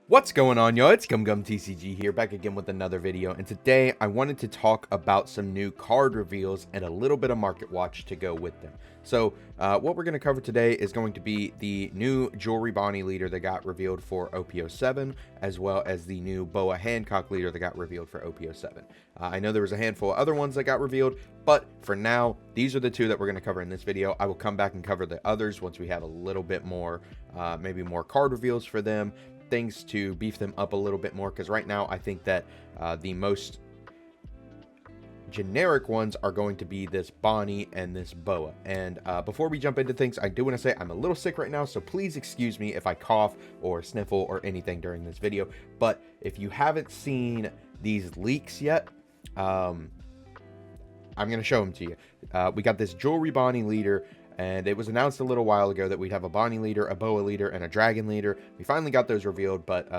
What's going on, y'all? It's TCG here, back again with another video, and today I wanted to talk about some new card reveals and a little bit of market watch to go with them. So what we're going to cover today is going to be the new Jewelry Bonnie leader that got revealed for OP07, as well as the new Boa Hancock leader that got revealed for OP07. I know there was a handful of other ones that got revealed, but for now, these are the two that we're going to cover in this video. I will come back and cover the others once we have a little bit more, maybe more card reveals for them, things to beef them up a little bit more, because right now I think that the most generic ones are going to be this Bonnie and this Boa. And before we jump into things, I do want to say I'm a little sick right now, so please excuse me if I cough or sniffle or anything during this video. But if you haven't seen these leaks yet, I'm going to show them to you. We got this Jewelry Bonnie leader, and it was announced a little while ago that we'd have a Bonnie leader, a Boa leader, and a Dragon leader. We finally got those revealed, but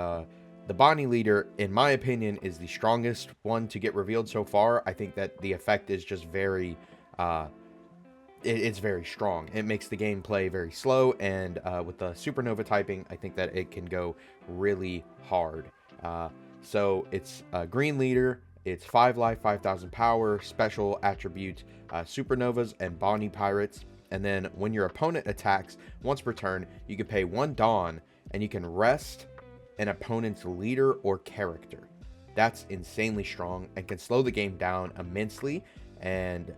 the Bonnie leader, in my opinion, is the strongest one to get revealed so far. I think that the effect is just very, it's very strong. It makes the gameplay very slow, and with the Supernova typing, I think that it can go really hard. So it's a green leader. It's 5 life, 5,000 power, special attribute, Supernovas, and Bonnie Pirates. And then when your opponent attacks once per turn, you can pay 1 Dawn, and you can rest an opponent's leader or character. That's insanely strong and can slow the game down immensely. And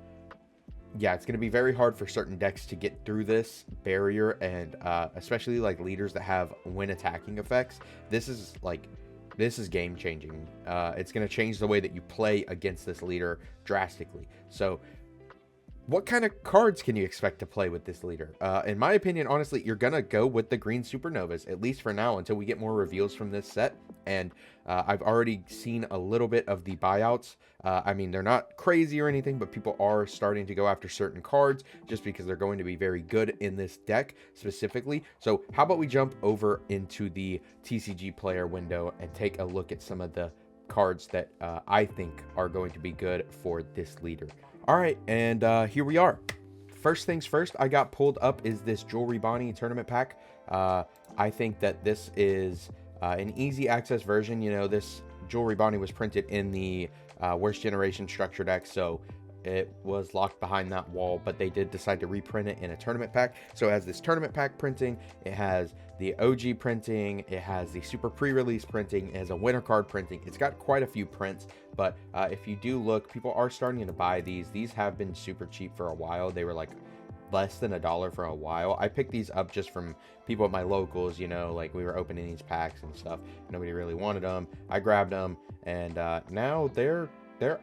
yeah, it's going to be very hard for certain decks to get through this barrier, and especially like leaders that have when attacking effects. This is game changing. It's going to change the way that you play against this leader drastically. So what kind of cards can you expect to play with this leader? In my opinion, honestly, you're going to go with the green Supernovas, at least for now, until we get more reveals from this set. And I've already seen a little bit of the buyouts. I mean, they're not crazy or anything, but people are starting to go after certain cards just because they're going to be very good in this deck specifically. So how about we jump over into the TCG player window and take a look at some of the cards that I think are going to be good for this leader. All right, and here we are. First things first, I got pulled up is this Jewelry Bonnie tournament pack. I think that this is an easy access version. You know, this Jewelry Bonnie was printed in the Worst Generation structure deck, so it was locked behind that wall, but they did decide to reprint it in a tournament pack. So it has this tournament pack printing, it has the OG printing, it has the super pre-release printing, it has a winter card printing. It's got quite a few prints, but if you do look, people are starting to buy these. These have been super cheap for a while. They were like less than $1 for a while. I picked these up just from people at my locals, you know, like we were opening these packs and stuff. Nobody really wanted them. I grabbed them, and now they're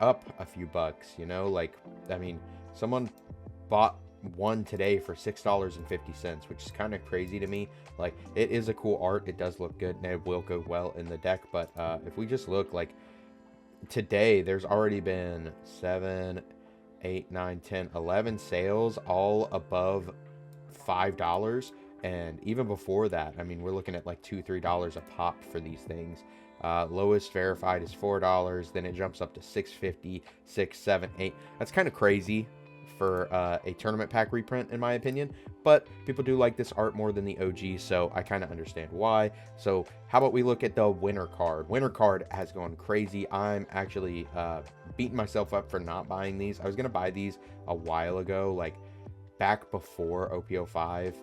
up a few bucks, you know. Like, I mean, someone bought one today for $6.50, which is kind of crazy to me. Like, it is a cool art, it does look good, and it will go well in the deck. But if we just look, like, today there's already been 7, 8, 9, 10, 11 sales, all above $5. And even before that, I mean, we're looking at like $2-3 a pop for these things. Lowest verified is $4, then it jumps up to $6.50, $6, $7, $8. That's kind of crazy for a tournament pack reprint, in my opinion, but people do like this art more than the OG, so I kind of understand why. So how about we look at the winter card? Winter card has gone crazy. I'm actually beating myself up for not buying these. I was gonna buy these a while ago, like back before OP05,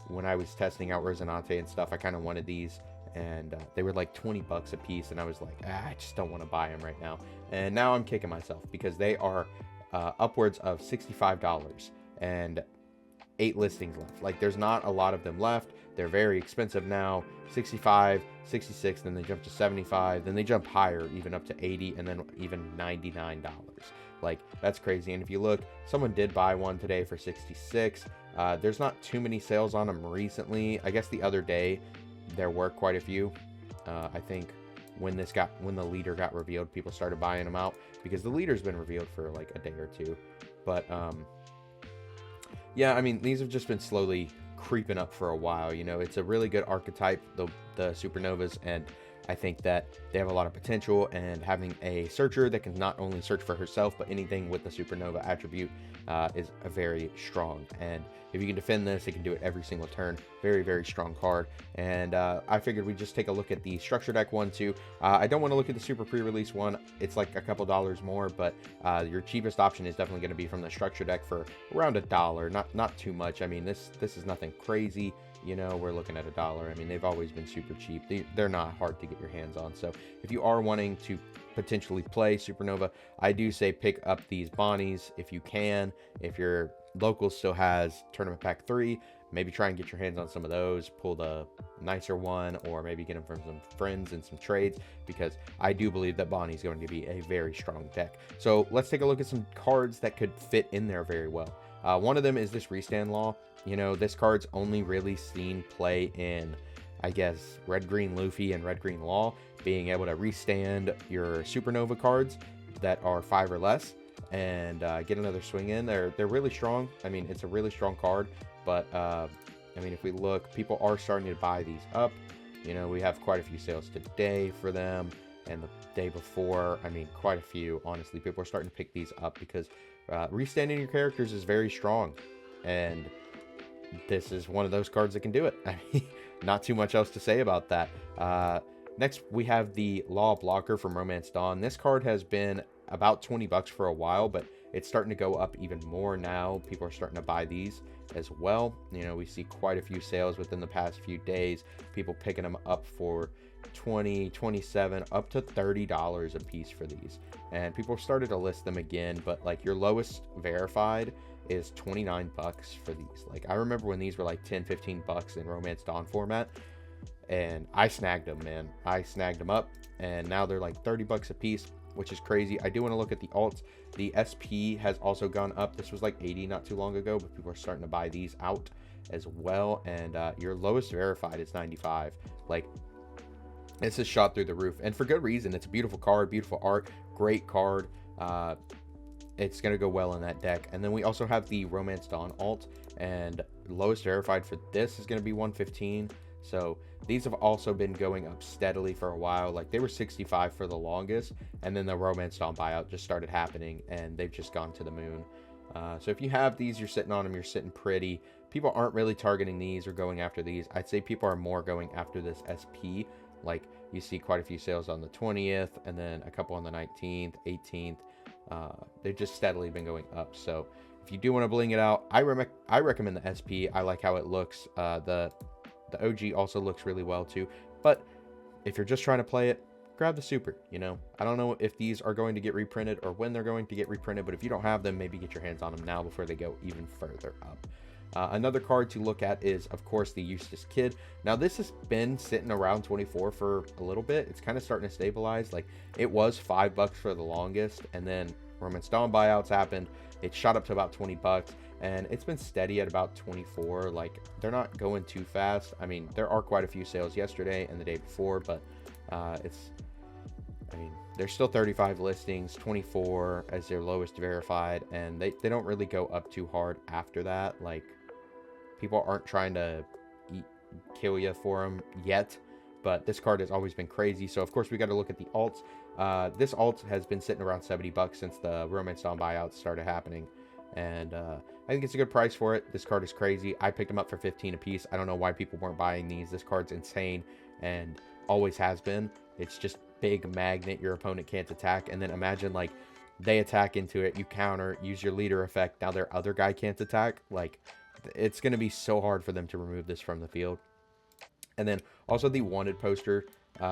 when I was testing out Resonante and stuff. I kind of wanted these, and they were like 20 bucks a piece, and I was like, I just don't want to buy them right now. And now I'm kicking myself because they are upwards of $65 and 8 listings left. Like, there's not a lot of them left. They're very expensive now. 65, 66, then they jump to 75, then they jump higher, even up to 80, and then even $99. Like, that's crazy. And if you look, someone did buy one today for 66. There's not too many sales on them recently. I guess the other day there were quite a few. I think when the leader got revealed, people started buying them out because the leader's been revealed for like a day or two. But yeah, I mean, these have just been slowly creeping up for a while. You know, it's a really good archetype, the Supernovas, and I think that they have a lot of potential, and having a searcher that can not only search for herself, but anything with the Supernova attribute is a very strong. And if you can defend this, it can do it every single turn. Very, very strong card. And I figured we'd just take a look at the structure deck one, too. I don't want to look at the super pre-release one. It's like a couple dollars more, but your cheapest option is definitely going to be from the structure deck for around $1. Not too much. I mean, this is nothing crazy. You know, we're looking at $1. I mean, they've always been super cheap. They're not hard to get your hands on. So if you are wanting to potentially play Supernova, I do say pick up these Bonnies if you can. If your local still has Tournament Pack 3, maybe try and get your hands on some of those. Pull the nicer one, or maybe get them from some friends and some trades, because I do believe that Bonnie is going to be a very strong deck. So let's take a look at some cards that could fit in there very well. One of them is this Restand Law. You know, this card's only really seen play in, I guess, Red Green Luffy and Red Green Law, being able to restand your Supernova cards that are 5 or less and get another swing in. They're really strong. I mean, it's a really strong card, but I mean, if we look, people are starting to buy these up. You know, we have quite a few sales today for them, and the day before, I mean, quite a few. Honestly, people are starting to pick these up because restanding your characters is very strong, and this is one of those cards that can do it. I mean, not too much else to say about that. Next, we have the Law Blocker from Romance Dawn. This card has been about 20 bucks for a while, but it's starting to go up even more now. People are starting to buy these as well. You know, we see quite a few sales within the past few days. People picking them up for 20, 27, up to $30 a piece for these. And people started to list them again, but like your lowest verified is 29 bucks for these. Like, I remember when these were like 10, 15 bucks in Romance Dawn format, and I snagged them, man. I snagged them up, and now they're like 30 bucks a piece, which is crazy. I do want to look at the alts. The SP has also gone up. This was like 80 not too long ago, but people are starting to buy these out as well. And your lowest verified is 95. Like, this is shot through the roof, and for good reason. It's a beautiful card, beautiful art, great card. It's going to go well in that deck. And then we also have the Romance Dawn alt, and lowest verified for this is going to be 115. So these have also been going up steadily for a while. Like, they were 65 for the longest, and then the Romance Dawn buyout just started happening, and they've just gone to the moon. So if you have these, you're sitting on them, you're sitting pretty. People aren't really targeting these or going after these. I'd say people are more going after this SP. Like, you see quite a few sales on the 20th, and then a couple on the 19th, 18th. They've just steadily been going up. So if you do want to bling it out, I recommend the SP. I like how it looks. The OG also looks really well too. But if you're just trying to play it, grab the super. You know, I don't know if these are going to get reprinted or when they're going to get reprinted, but if you don't have them, maybe get your hands on them now before they go even further up. Another card to look at is, of course, the Eustace Kid. Now, this has been sitting around 24 for a little bit. It's kind of starting to stabilize. Like, it was 5 bucks for the longest, and then Romance Dawn buyouts happened. It shot up to about 20 bucks, and it's been steady at about 24. Like, they're not going too fast. I mean, there are quite a few sales yesterday and the day before, but I mean, there's still 35 listings, 24 as their lowest verified, and they don't really go up too hard after that. Like, people aren't trying to kill you for them yet, but this card has always been crazy. So of course we got to look at the alts. This alt has been sitting around 70 bucks since the Romance Dawn buyouts started happening, and I think it's a good price for it. This card is crazy. I picked them up for 15 a piece. I don't know why people weren't buying these. This card's insane and always has been. It's just big magnet your opponent can't attack, and then imagine like they attack into it, you counter, use your leader effect, now their other guy can't attack. Like, it's going to be so hard for them to remove this from the field. And then also the wanted poster.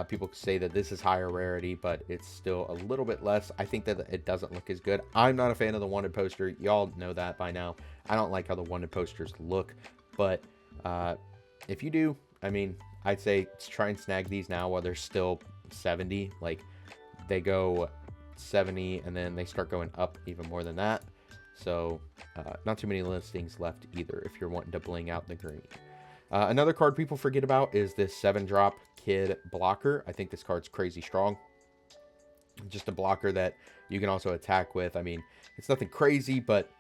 People say that this is higher rarity, but it's still a little bit less. I think that it doesn't look as good. I'm not a fan of the wanted poster. Y'all know that by now. I don't like how the wanted posters look. But if you do, I mean, I'd say try and snag these now while they're still 70. Like, they go 70 and then they start going up even more than that. So not too many listings left either if you're wanting to bling out the green. Another card people forget about is this 7-drop Kid blocker. I think this card's crazy strong. Just a blocker that you can also attack with. I mean, it's nothing crazy, but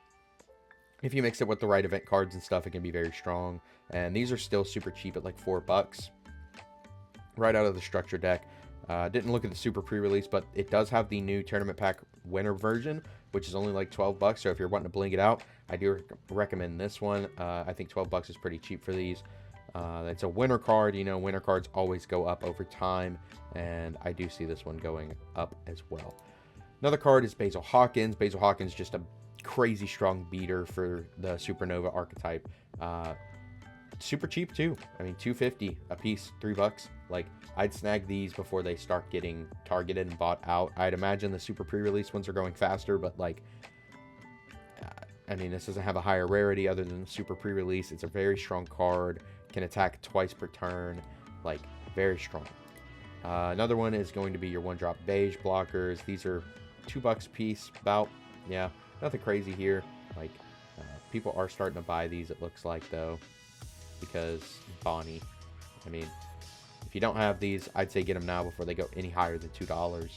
if you mix it with the right event cards and stuff, it can be very strong. And these are still super cheap at like $4 right out of the structure deck. Didn't look at the super pre-release, but it does have the new tournament pack winner version, which is only like 12 bucks. So if you're wanting to bling it out, I do recommend this one. I think 12 bucks is pretty cheap for these. It's a winner card. You know, winner cards always go up over time, and I do see this one going up as well. Another card is Basil Hawkins. Basil Hawkins, just a crazy strong beater for the Supernova archetype. Super cheap too. I mean, $2.50 a piece, $3. Like, I'd snag these before they start getting targeted and bought out. I'd imagine the super pre-release ones are going faster, but like, I mean, this doesn't have a higher rarity other than the super pre-release. It's a very strong card. Can attack twice per turn. Like, very strong. Another one is going to be your one-drop beige blockers. These are $2 a piece, about. Yeah, nothing crazy here. Like, people are starting to buy these, it looks like, though, because Bonnie. I mean, if you don't have these, I'd say get them now before they go any higher than $2.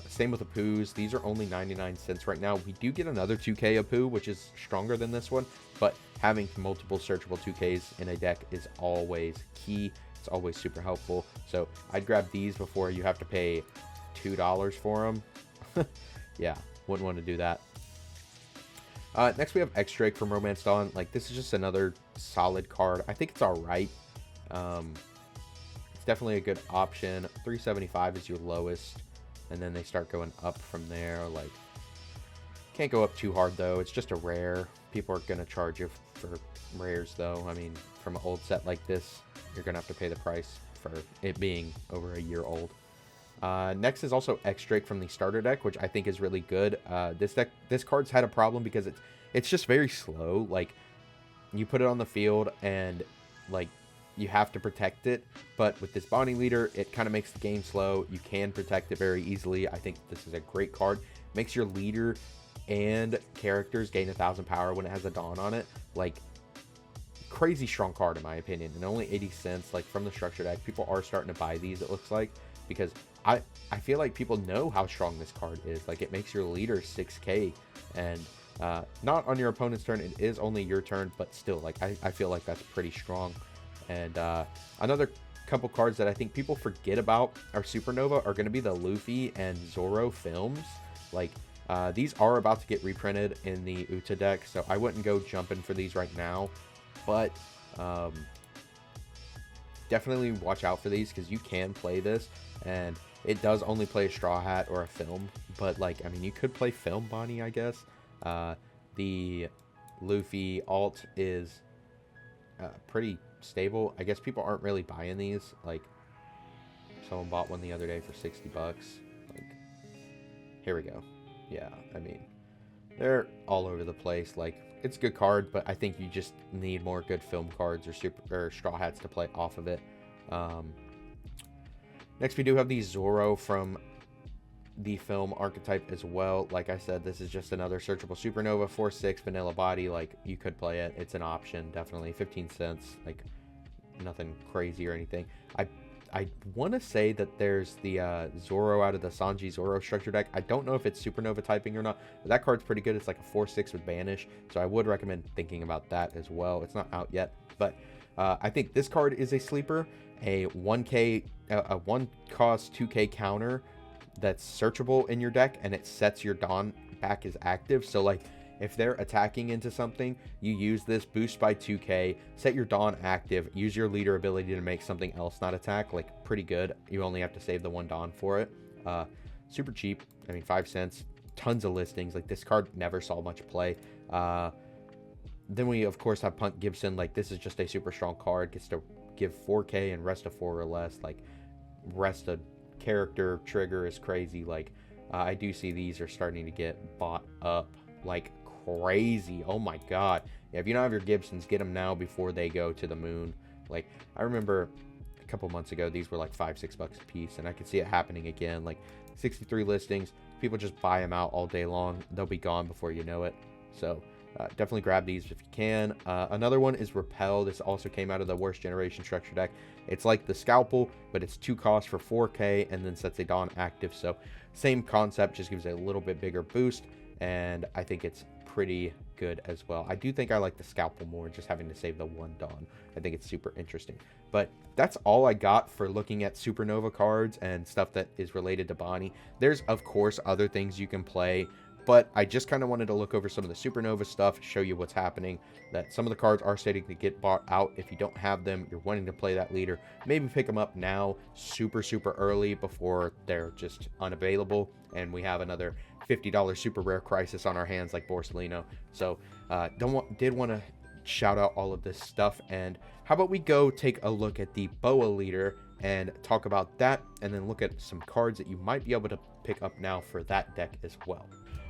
Same with the Apoos. These are only 99 cents right now. We do get another 2K Apoo, which is stronger than this one, but having multiple searchable 2Ks in a deck is always key. It's always super helpful. So I'd grab these before you have to pay $2 for them. Yeah, wouldn't want to do that. Next we have X-Drake from Romance Dawn. Like, this is just another solid card. I think it's alright. It's definitely a good option. $3.75 is your lowest, and then they start going up from there. Like, can't go up too hard though. It's just a rare. People are gonna charge you for rares though. I mean, from an old set like this, you're gonna have to pay the price for it being over a year old. Next is also X-Drake from the starter deck, which I think is really good. This card's had a problem because it's just very slow. Like, you put it on the field and like you have to protect it, but with this Bonnie Leader, it kind of makes the game slow. You can protect it very easily. I think this is a great card. Makes your leader and characters gain 1,000 power when it has a Dawn on it. Like, crazy strong card in my opinion, and only 80 cents. Like, from the structure deck, people are starting to buy these, it looks like, because I feel like people know how strong this card is. Like, it makes your leader 6k, and not on your opponent's turn. It is only your turn, but still, like, I feel like that's pretty strong. And another couple cards that I think people forget about our Supernova are going to be the Luffy and Zoro films. Like, these are about to get reprinted in the Uta deck, so I wouldn't go jumping for these right now, but definitely watch out for these, because you can play this, and it does only play a Straw Hat or a film, but like, I mean, you could play film Bonnie, I guess. The Luffy alt is pretty stable. I guess people aren't really buying these. Like, someone bought one the other day for 60 bucks. Like, here we go. Yeah, I mean, they're all over the place. Like, it's a good card, but I think you just need more good film cards or Straw Hats to play off of it. Next, we do have the Zoro from the film archetype as well. Like I said, this is just another searchable Supernova, 4/6 vanilla body. Like, you could play it. It's an option, definitely. 15 cents. Like, nothing crazy or anything. I want to say that there's the Zoro out of the Sanji Zoro structure deck. I don't know if it's Supernova typing or not, but that card's pretty good. It's like a 4/6 with Banish, so I would recommend thinking about that as well. It's not out yet, but I think this card is a sleeper. A 1K, a 1 cost 2K counter that's searchable in your deck, and it sets your Dawn back as active. So like, if they're attacking into something, you use this, boost by 2K, set your Dawn active, use your leader ability to make something else not attack. Like, pretty good. You only have to save the 1 Dawn for it. Super cheap. I mean, 5 cents. Tons of listings. Like, this card never saw much play. Then we, of course, have Punt Gibson. Like, this is just a super strong card. Gets to give 4K and rest of 4 or less. Like, rest of character trigger is crazy. Like, I do see these are starting to get bought up like crazy. Oh my god. Yeah, if you don't have your Gibsons, get them now before they go to the moon. Like, I remember a couple months ago, these were like $5-6 a piece, and I could see it happening again. Like, 63 listings, people just buy them out all day long. They'll be gone before you know it. So definitely grab these if you can. Another one is Repel. This also came out of the Worst Generation structure deck. It's like the Scalpel, but it's 2 costs for 4K, and then sets a Dawn active. So same concept, just gives it a little bit bigger boost. and I think it's pretty good as well. I do think I like the Scalpel more, just having to save the one Dawn. I think it's super interesting. But that's all I got for looking at Supernova cards and stuff that is related to Bonnie. There's, of course, other things you can play, but I just kind of wanted to look over some of the Supernova stuff, show you what's happening, that some of the cards are starting to get bought out. If you don't have them, you're wanting to play that leader, maybe pick them up now, super early, before they're just unavailable, and we have another $50 super rare crisis on our hands like Borsalino. So did want to shout out all of this stuff. And how about we go take a look at the Boa leader and talk about that, and then look at some cards that you might be able to pick up now for that deck as well.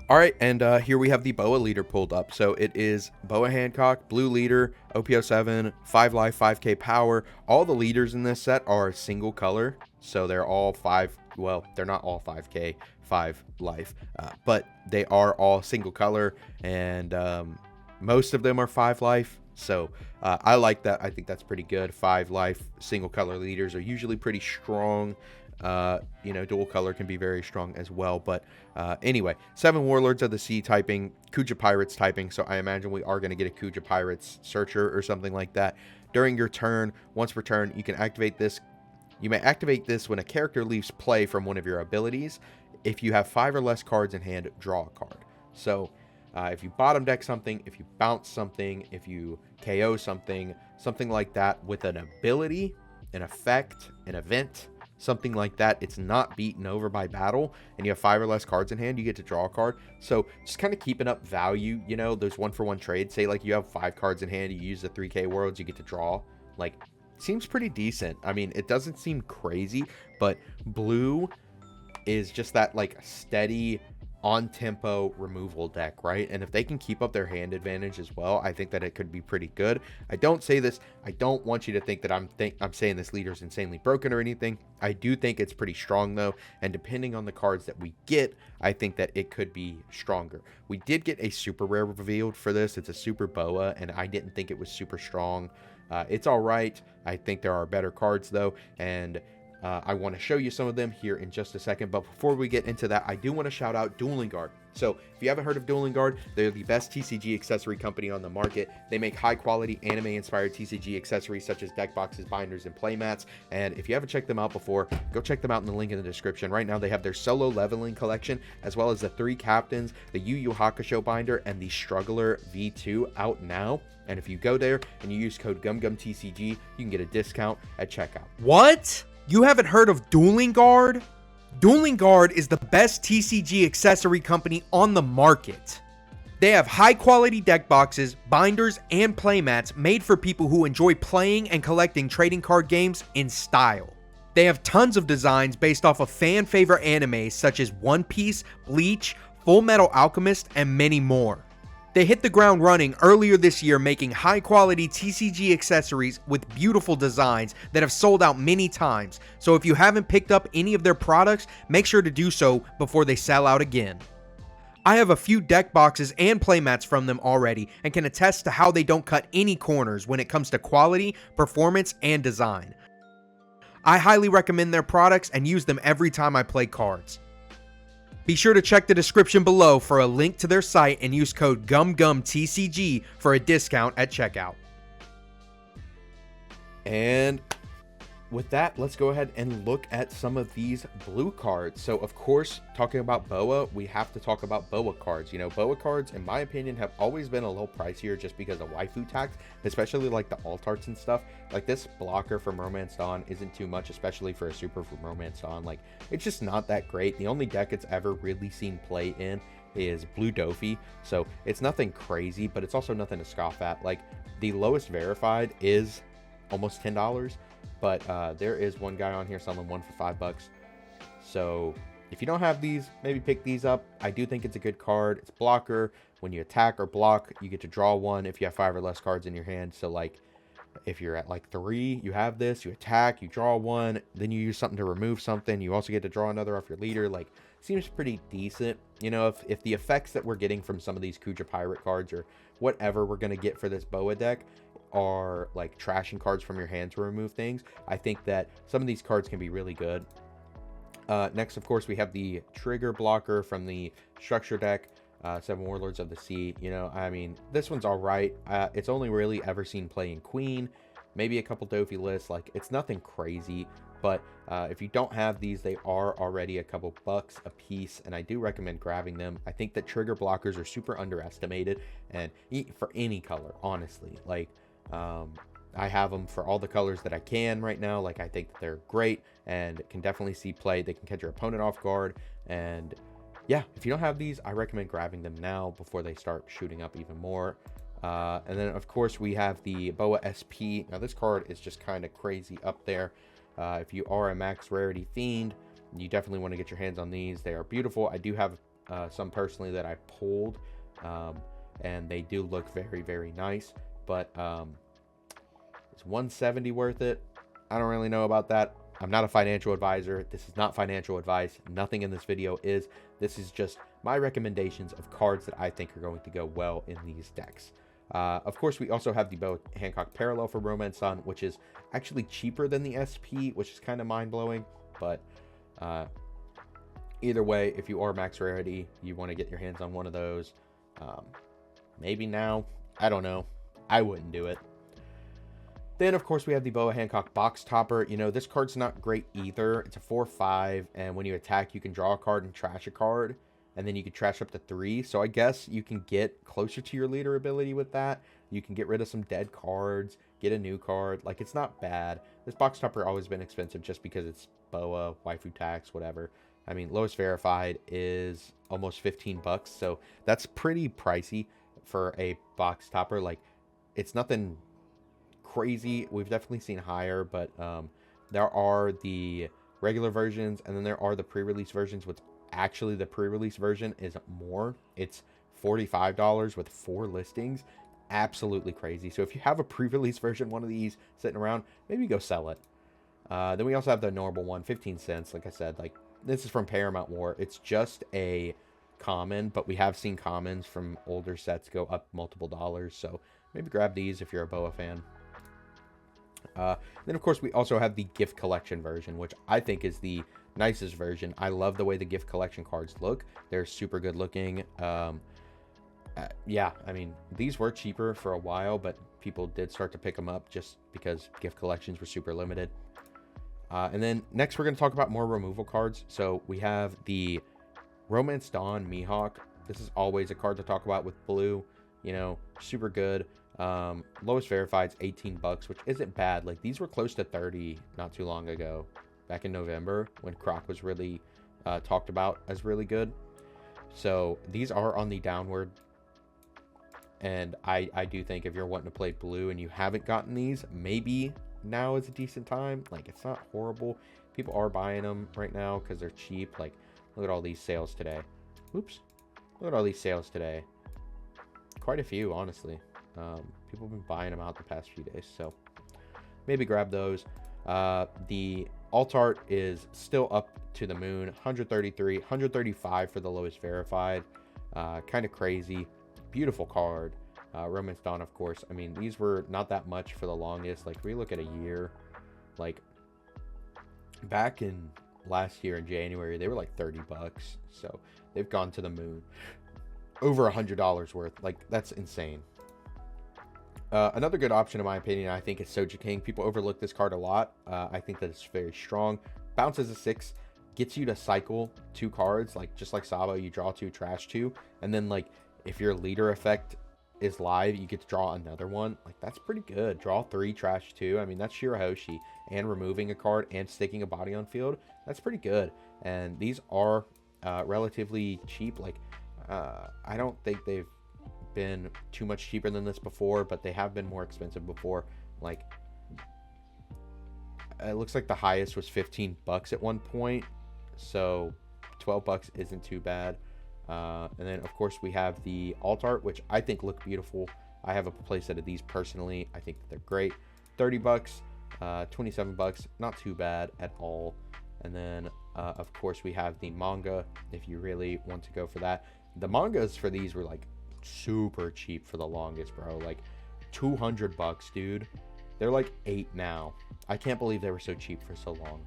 All right, and here we have the Boa leader pulled up. So it is Boa Hancock, blue leader, OP07, 5 life, 5k power. All the leaders in this set are single color, so they're all 5, well, they're not all 5k, 5 life, but they are all single color, and most of them are 5 life. So I like that. I think that's pretty good. 5 life single color leaders are usually pretty strong. You know, dual color can be very strong as well. But anyway, 7 Warlords of the Sea typing, Kuja Pirates typing. So I imagine we are going to get a Kuja Pirates Searcher or something like that. During your turn, once per turn, you can activate this. You may activate this when a character leaves play from one of your abilities. If you have 5 or less cards in hand, draw a card. So if you bottom deck something, if you bounce something, if you KO something, something like that with an ability, an effect, an event, something like that, it's not beaten over by battle, and you have 5 or less cards in hand, you get to draw a card. So just kind of keeping up value, you know, those 1-for-1 trades. Say like you have 5 cards in hand, you use the 3k worlds, you get to draw. Like, seems pretty decent. I mean, it doesn't seem crazy, but blue is just that like steady on tempo removal deck, right? And if they can keep up their hand advantage as well, I think that it could be pretty good. I don't say this, I don't want you to think that I'm saying this leader is insanely broken or anything. I do think it's pretty strong though, and depending on the cards that we get, I think that it could be stronger. We did get a super rare revealed for this. It's a super boa, and I didn't think it was super strong. It's all right. I think there are better cards though, and I want to show you some of them here in just a second. But before we get into that, I do want to shout out Dueling Guard. So if you haven't heard of Dueling Guard, they're the best TCG accessory company on the market. They make high quality anime inspired TCG accessories such as deck boxes, binders, and playmats. And if you haven't checked them out before, go check them out in the link in the description. Right now they have their solo leveling collection, as well as the 3 captains, the Yu Yu Hakusho binder, and the Struggler V2 out now. And if you go there and you use code GumGumTCG, you can get a discount at checkout. What? You haven't heard of Dueling Guard? Dueling Guard is the best TCG accessory company on the market. They have high quality deck boxes, binders, and playmats made for people who enjoy playing and collecting trading card games in style. They have tons of designs based off of fan favorite animes such as One Piece, Bleach, Full Metal Alchemist, and many more. They hit the ground running earlier this year, making high quality TCG accessories with beautiful designs that have sold out many times. So if you haven't picked up any of their products, make sure to do so before they sell out again. I have a few deck boxes and playmats from them already and can attest to how they don't cut any corners when it comes to quality, performance, and design. I highly recommend their products and use them every time I play cards. Be sure to check the description below for a link to their site and use code GumGumTCG for a discount at checkout. And with that, let's go ahead and look at some of these blue cards. So of course, talking about Boa, we have to talk about Boa cards. You know, Boa cards, in my opinion, have always been a little pricier just because of waifu tax, especially like the alt arts and stuff. Like this blocker from Romance Dawn isn't too much, especially for a super from Romance Dawn. Like, it's just not that great. The only deck it's ever really seen play in is Blue Dofi, so it's nothing crazy, but it's also nothing to scoff at. Like, the lowest verified is almost $10, but there is one guy on here selling one for $5. So if you don't have these, maybe pick these up. I do think it's a good card. It's blocker. When you attack or block, you get to draw one if you have 5 or less cards in your hand. So like, if you're at like 3, you have this, you attack, you draw one, then you use something to remove something, you also get to draw another off your leader. Like, seems pretty decent. You know, if the effects that we're getting from some of these Kuja Pirate cards or whatever we're going to get for this Boa deck are like trashing cards from your hand to remove things, I think that some of these cards can be really good. Next, of course, we have the Trigger Blocker from the Structure deck. Seven Warlords of the Sea. You know, I mean, this one's all right. It's only really ever seen play in Queen, maybe a couple Dofi lists. Like, it's nothing crazy, but if you don't have these, they are already a couple bucks a piece, and I do recommend grabbing them. I think that trigger blockers are super underestimated, and for any color, honestly. Like, I have them for all the colors that I can right now. Like, I think that they're great and can definitely see play. They can catch your opponent off guard, and yeah, if you don't have these, I recommend grabbing them now before they start shooting up even more. And then, of course, we have the Boa SP. Now, this card is just kind of crazy up there. If you are a max rarity fiend, you definitely want to get your hands on these. They are beautiful. I do have some personally that I pulled, and they do look very, very nice. But is 170 worth it? I don't really know about that. I'm not a financial advisor. This is not financial advice. Nothing in this video is. This is just my recommendations of cards that I think are going to go well in these decks. Of course, we also have the Boa Hancock Parallel for Romance Sun, which is actually cheaper than the SP, which is kind of mind-blowing. But either way, if you are max rarity, you want to get your hands on one of those. Maybe now. I don't know. I wouldn't do it. Then, of course, we have the Boa Hancock Box Topper. You know, this card's not great either. It's a 4/5, and when you attack, you can draw a card and trash a card, and then you can trash up to 3. So I guess you can get closer to your leader ability with that. You can get rid of some dead cards, get a new card. Like, it's not bad. This Box Topper always been expensive just because it's Boa, waifu tax, whatever. I mean, lowest verified is almost 15 bucks, so that's pretty pricey for a Box Topper. Like, it's nothing crazy. We've definitely seen higher, but there are the regular versions, and then there are the pre-release versions, which actually the pre-release version is more. It's $45 with 4 listings. Absolutely crazy. So if you have a pre-release version, one of these sitting around, maybe go sell it. Then we also have the normal one, 15 cents. Like I said, like, this is from Paramount War. It's just a common, but we have seen commons from older sets go up multiple dollars, so maybe grab these if you're a Boa fan. Then, of course, we also have the gift collection version, which I think is the nicest version. I love the way the gift collection cards look. They're super good looking. Yeah, I mean, these were cheaper for a while, but people did start to pick them up just because gift collections were super limited. And then next, we're going to talk about more removal cards. So we have the Romance Dawn Mihawk. This is always a card to talk about with blue. You know, super good. Lowest verified is 18 bucks, which isn't bad. Like, these were close to 30 not too long ago, back in November, when Croc was really talked about as really good. So these are on the downward, and I do think if you're wanting to play blue and you haven't gotten these, maybe now is a decent time. Like, it's not horrible. People are buying them right now because they're cheap. Like, look at all these sales today. Oops. Look at all these sales today. Quite a few, honestly. People have been buying them out the past few days, so maybe grab those. The alt art is still up to the moon. 133, 135 for the lowest verified. Kind of crazy. Beautiful card. Romance Dawn, of course. I mean, these were not that much for the longest. Like, we look at a year, like, back in last year in January, they were like 30 bucks. So they've gone to the moon. Over $100 worth. Like, that's insane. Another good option, in my opinion, I think, is Soja King. People overlook this card a lot. I think that it's very strong. Bounces a 6, gets you to cycle 2 cards, like just like Sabo, you draw 2, trash 2, and then, like, if your leader effect is live, you get to draw another one. Like, that's pretty good. Draw 3, trash 2. I mean, that's Shirahoshi, and removing a card and sticking a body on field. That's pretty good. And these are relatively cheap. Like, I don't think they've been too much cheaper than this before, but they have been more expensive before. Like, it looks like the highest was 15 bucks at one point, so 12 bucks isn't too bad. And then, of course, we have the alt art, which I think look beautiful. I have a playset of these personally. I think that they're great. 30 bucks, 27 bucks, not too bad at all. And then, of course, we have the manga, if you really want to go for that. The mangas for these were, like, super cheap for the longest, bro. Like, 200 bucks, dude. They're like 8 now. I can't believe they were so cheap for so long.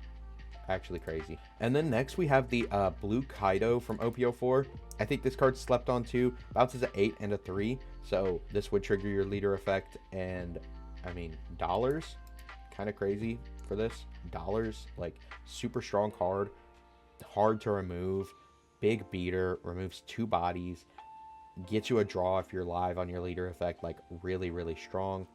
actually crazy. And then next we have the blue Kaido from OP04. I think this card slept on too. Bounces an 8 and a 3, so this would trigger your leader effect. And I mean, dollars, kind of crazy for this. Dollars, like, super strong card, hard to remove, big beater, removes 2 bodies, gets you a draw if you're live on your leader effect, like really, really strong.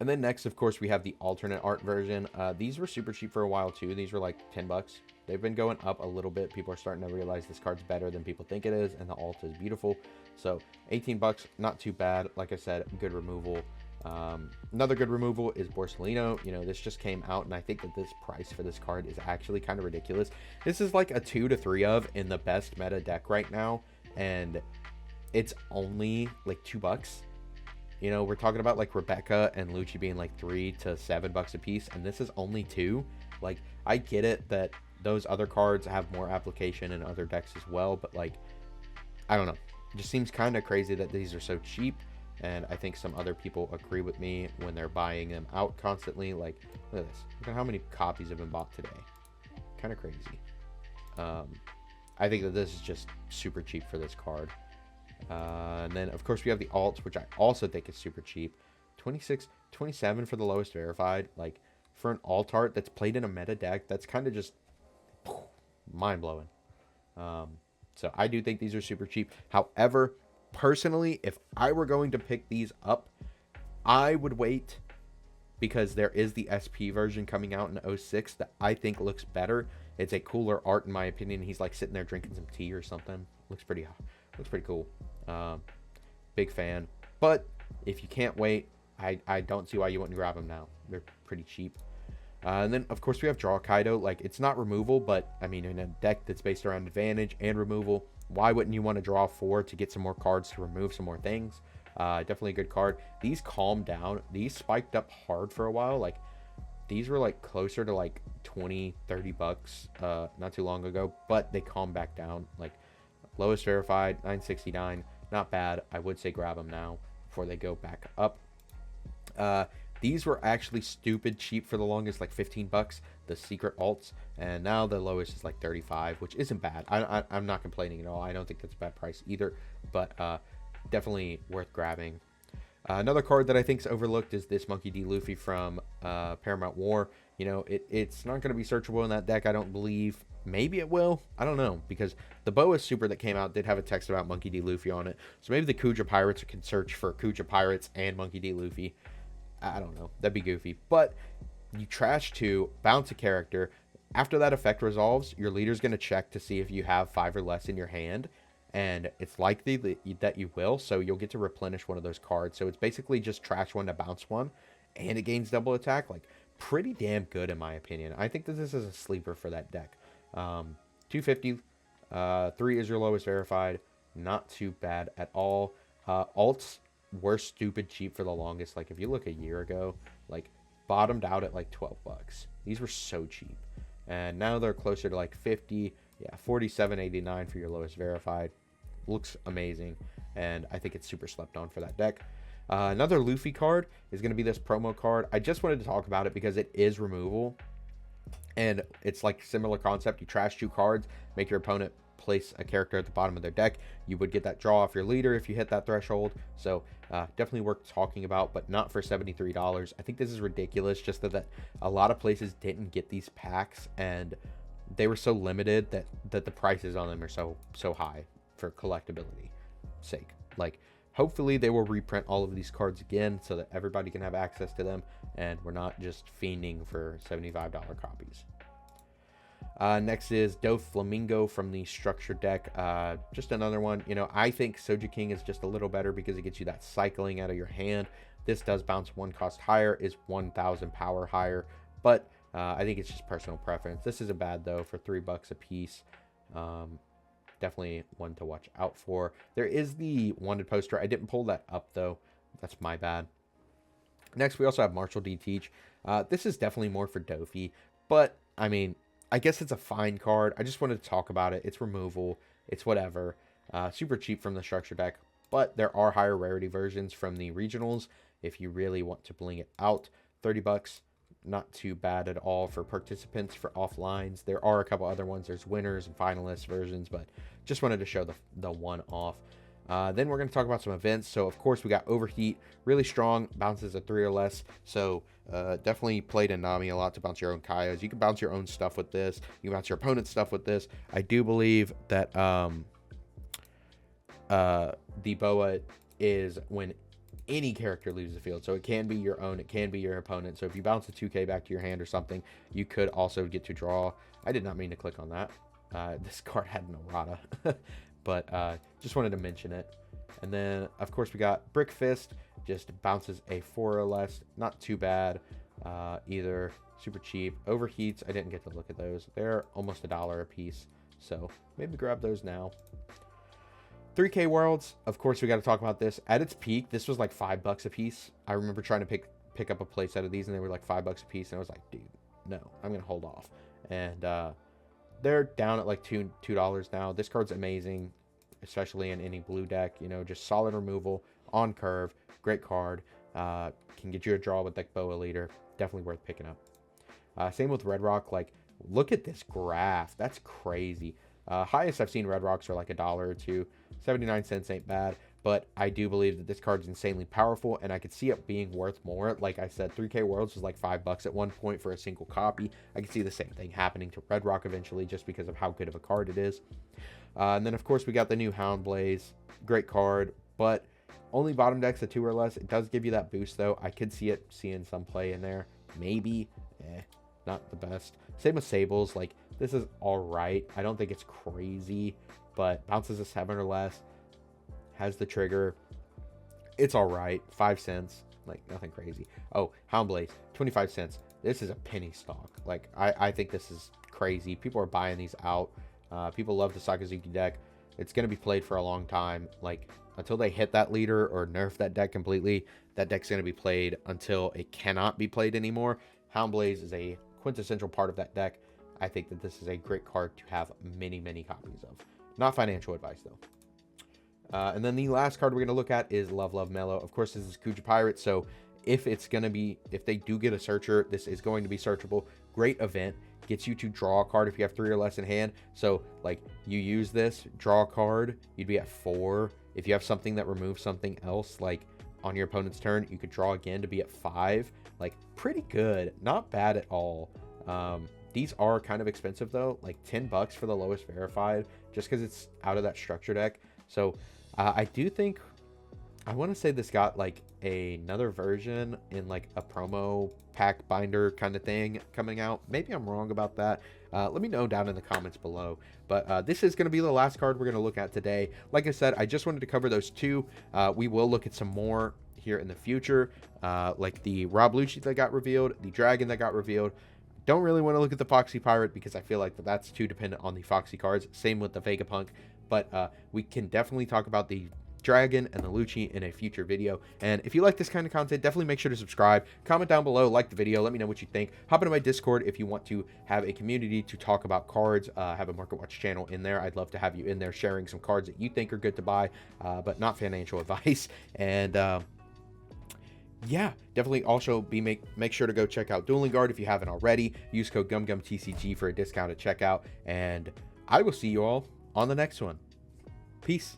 And then next, of course, we have the alternate art version. These were super cheap for a while too. These were like 10 bucks. They've been going up a little bit. People are starting to realize this card's better than people think it is, and the alt is beautiful. So 18 bucks, not too bad. Like I said, good removal. Another good removal is Borsalino. You know, this just came out, and I think that this price for this card is actually kind of ridiculous. This is like a 2 to 3 of in the best meta deck right now, and it's only like 2 bucks. You know, we're talking about like Rebecca and Lucci being like 3 to 7 bucks a piece, and this is only 2. Like, I get it that those other cards have more application in other decks as well, but like, I don't know. It just seems kind of crazy that these are so cheap, and I think some other people agree with me when they're buying them out constantly. Like, look at this. Look at how many copies have been bought today. Kind of crazy. I think that this is just super cheap for this card. And then, of course, we have the alts, which I also think is super cheap. 26, 27 for the lowest verified. Like, for an alt art that's played in a meta deck, that's kind of just mind-blowing. So I do think these are super cheap. However, personally, if I were going to pick these up, I would wait, because there is the SP version coming out in 06 that I think looks better. It's a cooler art, in my opinion. He's like sitting there drinking some tea or something. Looks pretty cool. Big fan. But if you can't wait, I don't see why you wouldn't grab them now. They're pretty cheap. And then, of course, we have Draw Kaido. Like, it's not removal, but, I mean, in a deck that's based around advantage and removal, why wouldn't you want to draw 4 to get some more cards to remove some more things? Definitely a good card. These calmed down. These spiked up hard for a while. Like, these were, like, closer to, like, 20, 30 bucks not too long ago, but they calmed back down. Like, lowest verified, 969. Not bad. I would say grab them now before they go back up. These were actually stupid cheap for the longest, like 15 bucks, the secret alts, and now the lowest is like 35, which isn't bad. I'm not complaining at all. I don't think that's a bad price either, but definitely worth grabbing. Another card that I think is overlooked is this Monkey D. Luffy from Paramount War. You know, it's not going to be searchable in that deck, I don't believe. Maybe it will. I don't know, because the Boa Super that came out did have a text about Monkey D. Luffy on it. So maybe the Kuja Pirates can search for Kuja Pirates and Monkey D. Luffy. I don't know. That'd be goofy. But you trash 2, bounce a character. After that effect resolves, your leader's going to check to see if you have 5 or less in your hand. And it's likely that you will, so you'll get to replenish one of those cards. So it's basically just trash 1 to bounce 1, and it gains double attack. Like, pretty damn good in my opinion. I think that this is a sleeper for that deck. 250, 3 is your lowest verified. Not too bad at all. Alts were stupid cheap for the longest. Like, if you look a year ago, like, bottomed out at like 12 bucks. These were so cheap, and now they're closer to like 50. Yeah, 47.89 for your lowest verified. Looks amazing, and I think it's super slept on for that deck. Another Luffy card is going to be this promo card. I just wanted to talk about it because it is removal, and it's like similar concept. You trash 2 cards, make your opponent place a character at the bottom of their deck. You would get that draw off your leader if you hit that threshold. So definitely worth talking about, but not for $73. I think this is ridiculous, just that a lot of places didn't get these packs, and they were so limited that the prices on them are so high for collectability sake. Like, hopefully they will reprint all of these cards again so that everybody can have access to them, and we're not just fiending for $75 copies. Next is Doflamingo from the structure deck. Just another one. You know, I think Soja King is just a little better because it gets you that cycling out of your hand. This does bounce 1 cost higher, is 1,000 power higher, but I think it's just personal preference. This isn't bad though for $3 a piece. Definitely one to watch out for. There is the wanted poster. I didn't pull that up though. That's my bad. Next, we also have Marshall D. Teach. This is definitely more for Dofi, but I mean, I guess it's a fine card. I just wanted to talk about it. It's removal. It's whatever. Super cheap from the structure deck, but there are higher rarity versions from the regionals if you really want to bling it out. $30. not too bad at all for participants for offlines. There are a couple other ones. There's winners and finalists versions, but just wanted to show the one off. Then we're going to talk about some events. So, of course, we got Overheat, really strong, bounces a 3 or less. So, definitely played in Nami a lot to bounce your own Kaios. You can bounce your own stuff with this. You can bounce your opponent's stuff with this. I do believe that the BOA is when any character leaves the field. So, it can be your own. It can be your opponent. So, if you bounce a 2K back to your hand or something, you could also get to draw. I did not mean to click on that. This card had an errata. But just wanted to mention it. And then, of course, we got Brick Fist. Just bounces a 4 or less. Not too bad either. Super cheap. Overheats, I didn't get to look at those. They're almost $1 a piece. So maybe grab those now. 3K Worlds, of course, we got to talk about this. At its peak, this was like $5 a piece. I remember trying to pick up a place out of these, and they were like $5 a piece. And I was like, dude, no, I'm going to hold off. And they're down at like $2 now. This card's amazing, especially in any blue deck. You know, just solid removal on curve. Great card. Can get you a draw with like BOA Leader. Definitely worth picking up. Same with Red Rock. Like, look at this graph. That's crazy. Highest I've seen Red Rocks are like $1 or $2. 79 cents ain't bad. But I do believe that this card is insanely powerful, and I could see it being worth more. Like I said, 3K Worlds was like $5 at one point for a single copy. I could see the same thing happening to Red Rock eventually, just because of how good of a card it is. And then, of course, we got the new Hound Blaze. Great card, but only bottom decks at 2 or less. It does give you that boost, though. I could see it seeing some play in there. Maybe. Not the best. Same with Sables. Like, this is all right. I don't think it's crazy, but bounces a 7 or less. Has the trigger. It's all right. 5 cents. Like, nothing crazy. Oh, Houndblaze, 25 cents. This is a penny stock. Like, I think this is crazy. People are buying these out. People love the Sakazuki deck. It's going to be played for a long time. Like, until they hit that leader or nerf that deck completely, that deck's going to be played until it cannot be played anymore. Houndblaze is a quintessential part of that deck. I think that this is a great card to have many, many copies of. Not financial advice, though. And then the last card we're going to look at is Love Love Mellow. Of course, this is Kuja Pirate, so if they do get a searcher, this is going to be searchable. Great event. Gets you to draw a card if you have 3 or less in hand. So, like, you use this, draw a card, you'd be at 4. If you have something that removes something else, like, on your opponent's turn, you could draw again to be at 5. Like, pretty good. Not bad at all. These are kind of expensive, though. Like, $10 for the lowest verified, just because it's out of that structure deck. So, I do think, I want to say this got like another version in like a promo pack binder kind of thing coming out. Maybe I'm wrong about that. Let me know down in the comments below. But this is going to be the last card we're going to look at today. Like I said, I just wanted to cover those 2. We will look at some more here in the future, like the Rob Lucci that got revealed, the Dragon that got revealed. Don't really want to look at the Foxy Pirate because I feel like that's too dependent on the Foxy cards. Same with the Vegapunk. But we can definitely talk about the Dragon and the Lucci in a future video. And if you like this kind of content, definitely make sure to subscribe. Comment down below, like the video, let me know what you think. Hop into my Discord if you want to have a community to talk about cards. Have a Market Watch channel in there. I'd love to have you in there sharing some cards that you think are good to buy, but not financial advice. And yeah, definitely also make sure to go check out Dueling Guard if you haven't already. Use code GumGumTCG for a discount at checkout. And I will see you all on the next one. Peace.